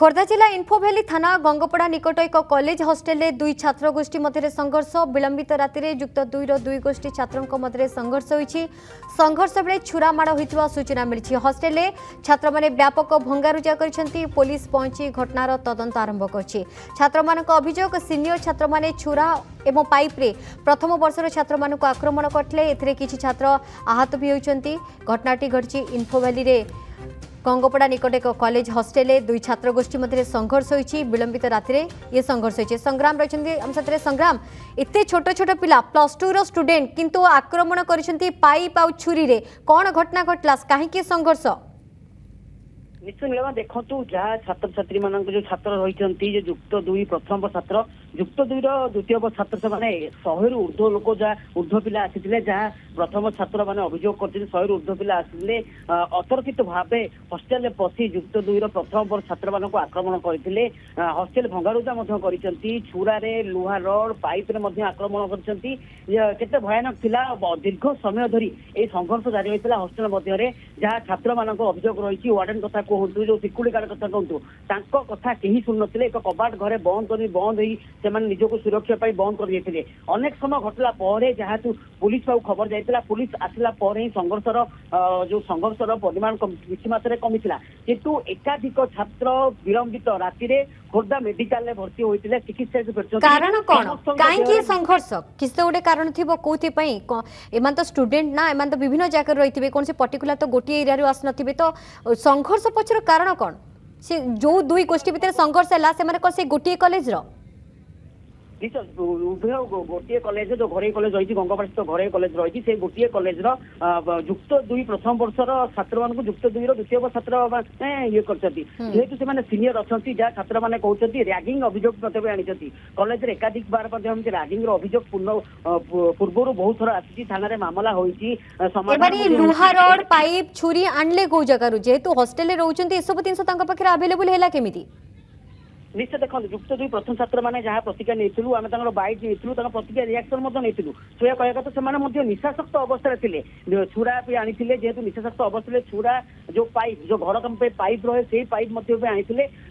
खोर्धा जिला इन्फोभैली थाना गंगपड़ा निकट एक कॉलेज हॉस्टेल दुई छात्र गोष्ठी मध्य संघर्ष विलंबित राति युक्त दुई गोष्ठी छात्रों मध्य संघर्ष होती। संघर्ष बेले छुरा माड़ होता सूचना मिली। हॉस्टेल छात्र मैंने व्यापक भंगारुजा कर पुलिस पहुंची घटनार तदंत आरंभ कर। छात्र मान अभियोग सिनियर छात्र मैंने छुरा एवं पाइप रे प्रथम वर्षर छात्र मान आक्रमण करते किसी छात्र आहत भी होती। घटनाटी घटी इन्फोभैली गंगपड़ा निकट एक कॉलेज हॉस्टेल दुई छात्र गोष्ठी मध्य संघर्ष होती। विलंबित राति ये संघर्ष होती। संग्राम रही आम साथ संग्राम एत छोट छोट पिला +2 रो स्टूडेंट किंतु आक्रमण कर पाइप आ छुरी रे कौन घटना घटला कहीं संघर्ष निश्चय नीलमा देखु जहाँ छात्र छात्री मान जो छात्र रही युक्त दुई प्रथम छात्र युक्त दुई द्वितीय छात्र से 100 रु ऊर्ध्व लोक जहाँ ऊर्ध्व पिला आसी जहाँ प्रथम छात्र मैंने अभियोग कर 100 रु ऊर्ध्व पिला आसिले अतर्कित भाव हस्टेल पशि युक्त दुई प्रथम वर्ष छात्र मान आक्रमण करते हस्टेल भंगारुजा कर छुरा लुहा रड पाइप आक्रमण करते भयानक थिला। दीर्घ समय धरी ये संघर्ष जारी होता हस्टेल मध्य जहाँ छात्र मान अभियोग रही वार्डन कथा कहतु जो सिक्यूरिटी गार्ड कथा कहतु कथा कहीं शुणु न एक कबाट घरे बंद से निजक सुरक्षा बंद कर अनेक समय घटला जहाँ पुलिस पाऊ खबर जाइए पुलिस आसला ही संघर्षर जो संघर्षर परिमाण किसी मात्रा कमी किंतु एकाधिक छात्र विलंबित राति खोर्धा मेडिकल भर्ती होते चिकित्सा कारण कौन कहीं संघर्ष किसी गोटे कारण थी कौन एम तो स्टूडेंट ना एम तो विभिन्न जगह रही कौन से पर्टिकुलर तो गोटे एरिया आसन तो संघर्ष पक्षर कारण कौन से जो दुई गोष्ठी भितर संघर्ष है से गोटे कॉलेज उभय गोटे कॉलेज जो घरे कॉलेज रही गंगपड़ा स्थित घरे कॉलेज रही से गोटे कॉलेज युक्त दुई प्रथम वर्षर छात्र मान युक्त दुई द्वितीय छात्र ये करतु से सीनियर अच्छा जहाँ छात्र मैंने कहते रैगिंग अभियोग आनी कॉलेज एकाधिक बार रैगिंग अभियोग पूर्व बहुत थर आसी थाना मामला होती लुहा रड पाइप छुरी आणले कौ जगह जेहेतु हॉस्टेल रोचंती ए सब जिनस अवेलेबल है केमिति निश्चय देखो युक्त दुई प्रथम छात्र मैंने जहाँ प्रतिक्रिया नहीं आम बैट नहीं प्रतिक्रिया रिएक्शन नहीं से कह कथा से निशाशक्त अवस्था थे छुरा भी आनी जेहेतु निशाशक्त अवस्था छुरा जो पाइप जो घर कम पाइप रहे से पाइप आनी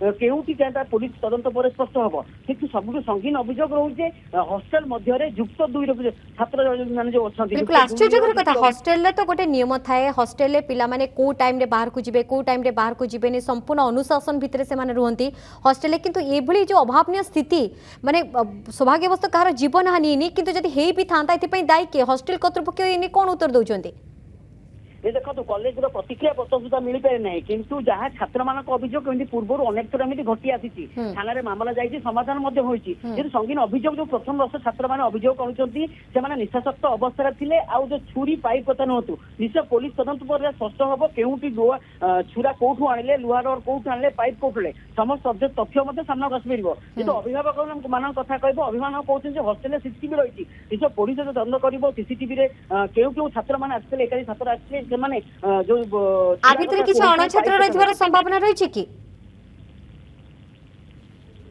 केउटी क्या पुलिस तदंत पर स्पष्ट हम कि सब संगीन अभियोग रोचे हस्टेल मध्य युक्त दुई छात्र मैंने जो अच्छा आश्चर्यकर कथा हस्टेल तो गोटे नियम थाए हस्टेल पे कौ टाइम बाहर को जी कौ टाइम बाहर को जीवे संपूर्ण अनुशासन भितर से रुहति हस्टेल किंतु ये जो अभावनीय स्थिति माने सौभाग्यवश कहार जीवन हानि नहीं किंतु जदि हे भी था दायी किए हॉस्टेल कर्तृपक्ष कौन उत्तर दौरान ये देखो कॉलेज प्रतिक्रिया पत्र सुधा मिल पारे ना किंतु जहाँ छात्र मान अभियोग पूर्व अनेक थर एमती घटी आसी थाना मामला जाइए समाधान होती संगीन अभियोग जो प्रथम वर्ष छात्र मैंने अभियोग कर निशाशक्त अवस्था थे आउ जो छुरी पाइप कथा नुहतु निश्चय पुलिस तदंत पर स्पष्ट हम केउटी छुरा कौटू आने लुहा रड कौटू आने पाइप कौटू समस्त तथ्य सामना आसपर जो अभिभावक मान कथा कह अभिभावक कहते हस्टेल सीसीटीवी रही निश्चय पुलिस जो तदंत कर सीसीटीवी केउ छात्र मैंने आसते एकाधी छात्र आसते संभावना रही कि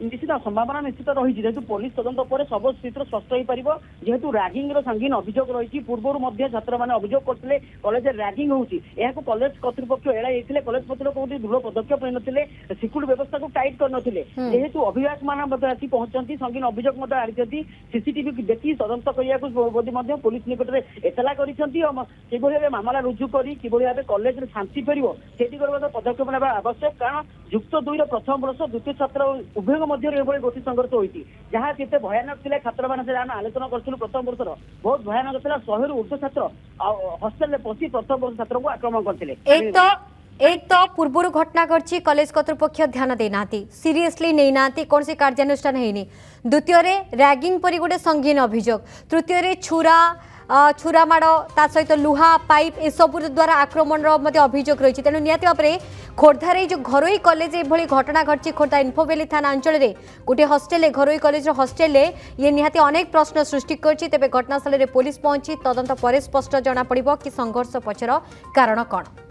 निश्चित संभावना निश्चित रही जेहेतु पुलिस तदंत पर सब स्थित स्पष्ट हो पार जेहेतु रैगिंग संगीन अभियोग रही पूर्व छात्र मैंने अभियोग करते कॉलेज रैगिंग होती कॉलेज कर्तृपक्ष एड़ाई कॉलेज पक्ष कौन दृढ़ पदक्षेप नहीं सिक्यूरिटी व्यवस्था को टाइट करते जेहेतु अभिभावक मान आसी पहुंचती संगीन अभियोग आनी सीसीटीवी देखी तदंत करने पुलिस निकट में एतला कर मामला रुजु कर भाव कॉलेज शांति फेर से पदक्षेप ना आवश्यक कारण युक्त दुई प्रथम वर्ष द्वितीय छात्र उभय गोटी संघर्ष होती जहाँ केते भयानक थे छात्र मैंने आलोचना करूँ प्रथम वर्षर बहुत भयानक था 100 रु ऊर्ध्व छात्र हस्टेल पशि प्रथम वर्ष छात्र को आक्रमण करते एक तो पूर्व घटना घटी कॉलेज कर्तृपक्ष ध्यान देना सीरियसली नहीं ना कौन से कार्यानुष्ठान है द्वितीय रैगिंग परी गोटे संगीन अभियोग तृतीय छुरा माड़ ता सहित लुहा पाइप ए सब द्वारा आक्रमण अभियोग रही तेणु निहाती भाव में खोर्धार जो घरोई कॉलेज ये घटना घटी खोर्धा इन्फोभैली थाना अंचल में गोटे हस्टेल घरोई कॉलेज हस्टेल ये निहाती अनेक प्रश्न सृष्टि करछि तेबे घटनास्थल में पुलिस पहुंची तदंत पर स्पष्ट जना पड़िबो कि संघर्ष पछर कारण कौन।